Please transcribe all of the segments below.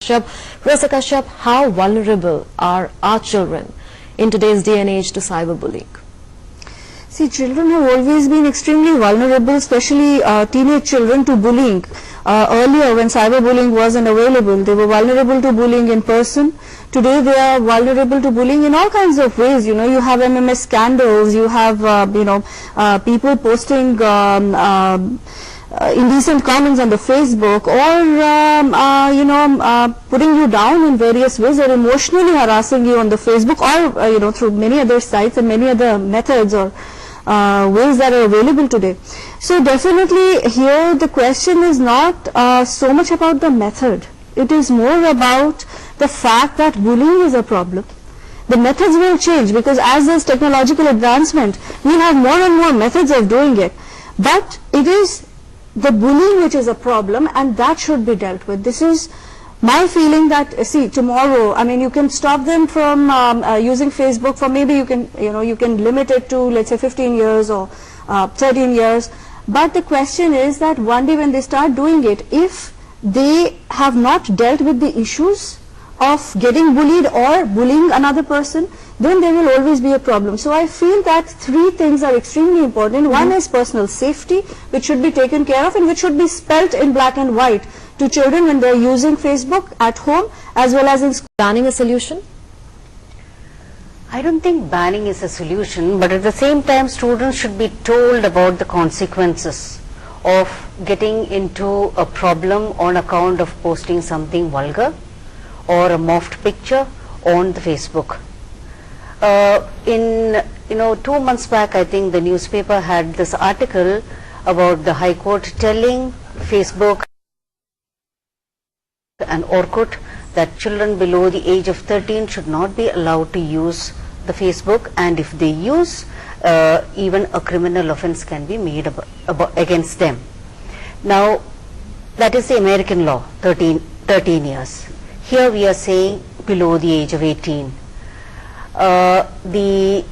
Professor Kashyap, how vulnerable are our children in today's day and age to cyberbullying? See, children have always been extremely vulnerable, especially teenage children, to bullying. Earlier, when cyberbullying wasn't available, they were vulnerable to bullying in person. Today, they are vulnerable to bullying in all kinds of ways. You know, you have MMS scandals, you have, people posting indecent comments on the Facebook, or putting you down in various ways, or emotionally harassing you on the Facebook, or through many other sites and many other methods or ways that are available today. So definitely here the question is not so much about the method. It is more about the fact that bullying is a problem. The methods will change, because as there's technological advancement, we'll have more and more methods of doing it. But it is the bullying which is a problem, and that should be dealt with. This is my feeling that, see, tomorrow, I mean, you can stop them from using Facebook for maybe you can limit it to, let's say, 15 years or 13 years. But the question is that one day when they start doing it, if they have not dealt with the issues of getting bullied or bullying another person, then there will always be a problem. So I feel that three things are extremely important. One is personal safety, which should be taken care of and which should be spelt in black and white to children when they are using Facebook at home as well as in school. Banning a solution? I don't think banning is a solution, but at the same time students should be told about the consequences of getting into a problem on account of posting something vulgar or a morphed picture on the Facebook. In 2 months back, I think the newspaper had this article about the High Court telling Facebook and Orkut that children below the age of 13 should not be allowed to use the Facebook, and if they use, even a criminal offense can be made against them. Now, that is the American law, 13 years. Here we are saying below the age of 18. The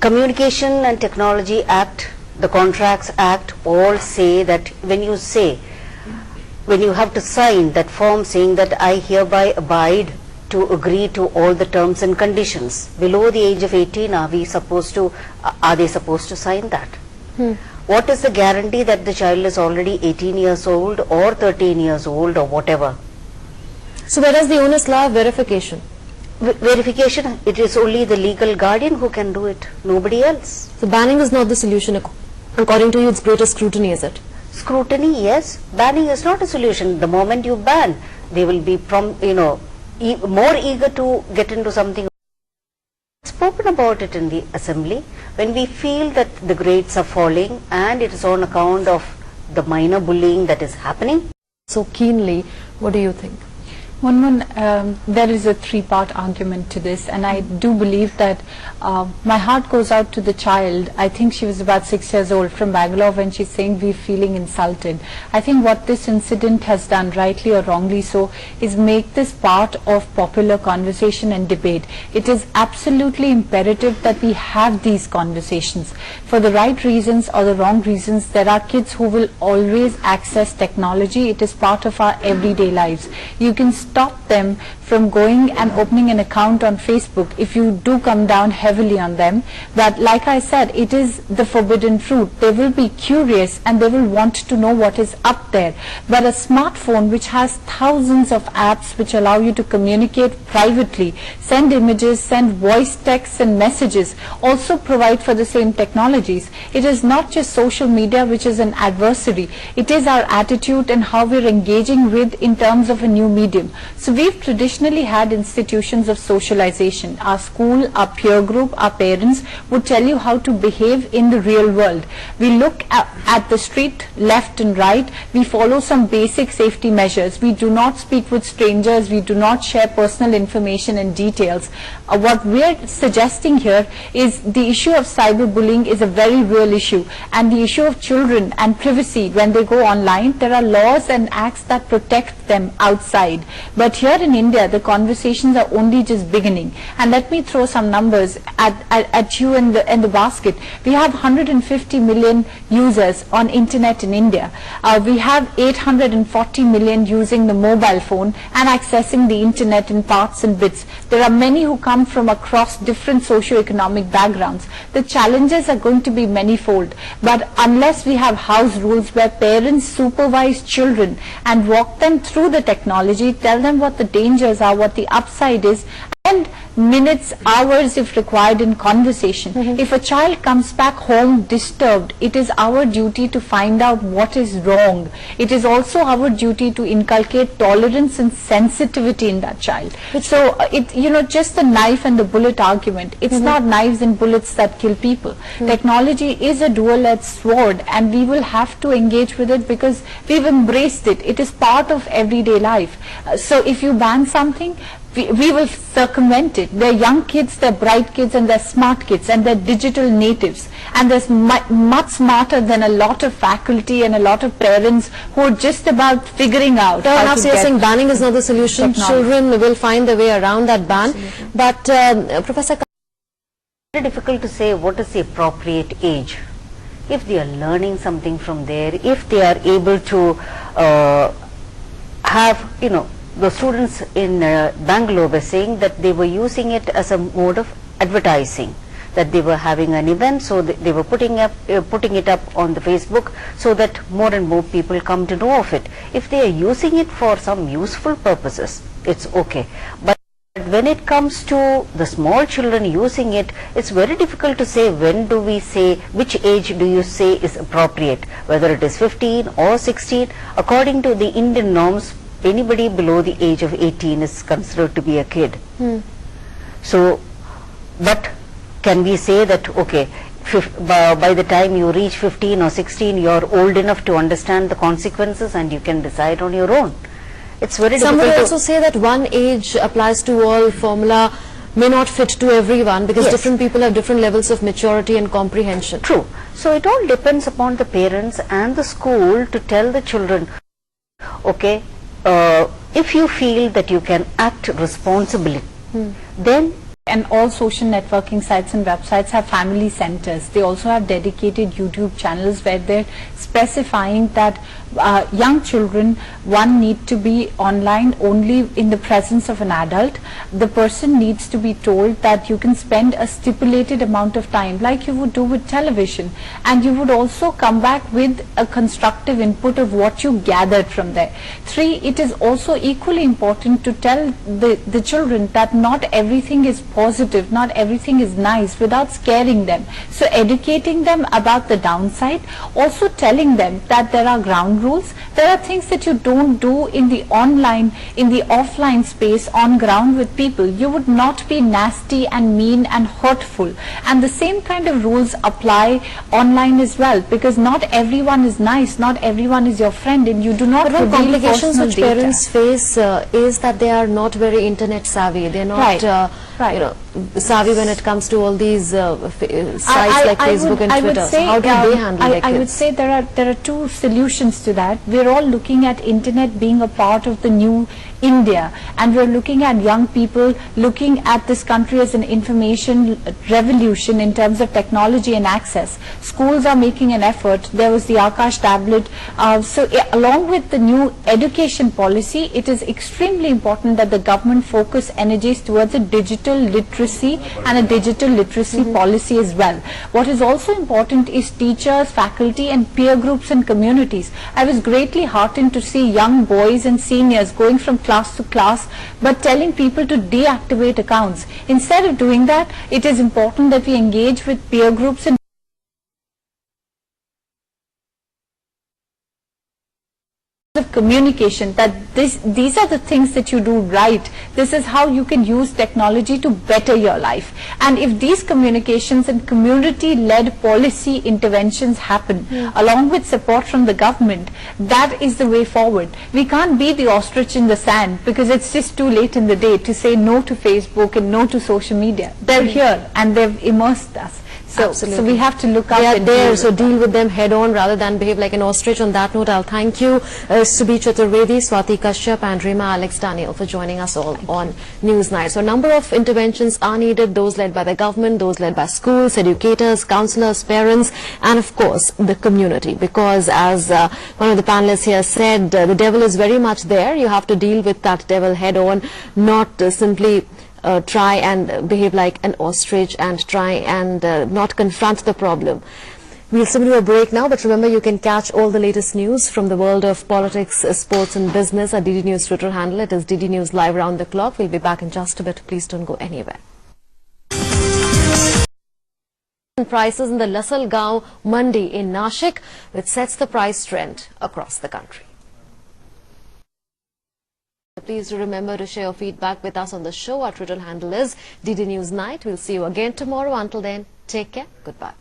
Communication and Technology Act, the Contracts Act all say that when you have to sign that form saying that I hereby abide to agree to all the terms and conditions, below the age of 18, are they supposed to sign that? What is the guarantee that the child is already 18 years old or 13 years old or whatever? So where does the onus lie of verification? Verification, it is only the legal guardian who can do it, nobody else. So banning is not the solution. According to you, it's greater scrutiny, is it? Scrutiny, yes. Banning is not a solution. The moment you ban, they will be more eager to get into something. Spoken about it in the assembly. When we feel that the grades are falling and it is on account of the minor bullying that is happening. So keenly, what do you think? Munmun, there is a three-part argument to this, and I do believe that my heart goes out to the child. I think she was about 6 years old, from Bangalore, when she's saying we're feeling insulted. I think what this incident has done, rightly or wrongly so, is make this part of popular conversation and debate. It is absolutely imperative that we have these conversations. For the right reasons or the wrong reasons, there are kids who will always access technology. It is part of our everyday lives. You can stop them from going and opening an account on Facebook if you do come down heavily on them. But like I said, it is the forbidden fruit. They will be curious and they will want to know what is up there. But a smartphone which has thousands of apps which allow you to communicate privately, send images, send voice texts and messages, also provide for the same technologies. It is not just social media which is an adversary. It is our attitude and how we're engaging with in terms of a new medium. So we've traditionally had institutions of socialization. Our school, our peer group, our parents would tell you how to behave in the real world. We look at the street left and right. We follow some basic safety measures. We do not speak with strangers. We do not share personal information and details. What we're suggesting here is the issue of cyberbullying is a very real issue, and the issue of children and privacy when they go online. There are laws and acts that protect them outside. But here in India, the conversations are only just beginning. And let me throw some numbers at you in the basket. We have 150 million users on internet in India. We have 840 million using the mobile phone and accessing the internet in parts and bits. There are many who come from across different socio-economic backgrounds. The challenges are going to be manifold, but unless we have house rules where parents supervise children and walk them through the technology, tell them what the dangers are, what the upside is, and minutes, hours if required in conversation. If a child comes back home disturbed, it is our duty to find out what is wrong. It is also our duty to inculcate tolerance and sensitivity in that child. So just the knife and the bullet argument, it's not knives and bullets that kill people. Technology is a dual-edged sword, and we will have to engage with it because we've embraced it. It is part of everyday life. So if you ban something, we will circumvent it. They're young kids, they're bright kids, and they're smart kids, and they're digital natives. And they're much smarter than a lot of faculty and a lot of parents who are just about figuring out how to you're get saying banning is not the solution. technology. Children will find their way around that ban. Absolutely. But Professor, Very difficult to say what is the appropriate age. If they are learning something from there, if they are able to have, the students in Bangalore were saying that they were using it as a mode of advertising, that they were having an event, so they were putting it up on the Facebook so that more and more people come to know of it. If they are using it for some useful purposes, it's okay. But when it comes to the small children using it, it's very difficult to say when do we say, which age do you say is appropriate, whether it is 15 or 16. According to the Indian norms, anybody below the age of 18 is considered to be a kid. So, but can we say that, okay, by the time you reach 15 or 16, you're old enough to understand the consequences and you can decide on your own? It's very some difficult. would also say that one age applies to all formula may not fit to everyone because different people have different levels of maturity and comprehension. True. So it all depends upon the parents and the school to tell the children, okay, if you feel that you can act responsibly, then. And all social networking sites and websites have family centers. They also have dedicated YouTube channels where they're specifying that young children, need to be online only in the presence of an adult. The person needs to be told that you can spend a stipulated amount of time like you would do with television, and you would also come back with a constructive input of what you gathered from there. 3, it is also equally important to tell the children that not everything is positive, not everything is nice, without scaring them. So educating them about the downside, also telling them that there are ground rules, there are things that you don't do in the online, in the offline space on ground with people. You would not be nasty and mean and hurtful, and the same kind of rules apply online as well, because not everyone is nice, not everyone is your friend, and you do not But one reveal complications personal which data. parents face is that they are not very internet savvy. They're not savvy when it comes to all these sites like Facebook and Twitter. So how do they handle their kids? I would say there are 2 solutions to that. We're all looking at internet being a part of the new India, and we're looking at young people looking at this country as an information revolution in terms of technology and access. Schools are making an effort. There was the Akash tablet. Along with the new education policy, it is extremely important that the government focus energies towards a digital literacy and a digital literacy policy as well. What is also important is teachers, faculty, and peer groups and communities. I was greatly heartened to see young boys and seniors going from class to class but telling people to deactivate accounts. Instead of doing that, it is important that we engage with peer groups and of communication, that these are the things that you do right. This is how you can use technology to better your life. And if these communications and community-led policy interventions happen along with support from the government, that is the way forward. We can't be the ostrich in the sand because it's just too late in the day to say no to Facebook and no to social media. They're here and they've immersed us. So we have to look up. They are there, so deal with them head on rather than behave like an ostrich. On that note, I'll thank you, Subi Chaturvedi, Swati Kashyap and Rema Alex Daniel for joining us all on Newsnight. So a number of interventions are needed, those led by the government, those led by schools, educators, counsellors, parents, and of course the community. Because as one of the panelists here said, the devil is very much there. You have to deal with that devil head on, not simply try and behave like an ostrich and try and not confront the problem. We'll simply do a break now, but remember you can catch all the latest news from the world of politics, sports and business at DD News Twitter handle. It is DD News Live round the clock. We'll be back in just a bit. Please don't go anywhere. Prices in the Lasalgaon Mandi in Nashik, which sets the price trend across the country. Please do remember to share your feedback with us on the show. Our Twitter handle is DD News Night. We'll see you again tomorrow. Until then, take care. Goodbye.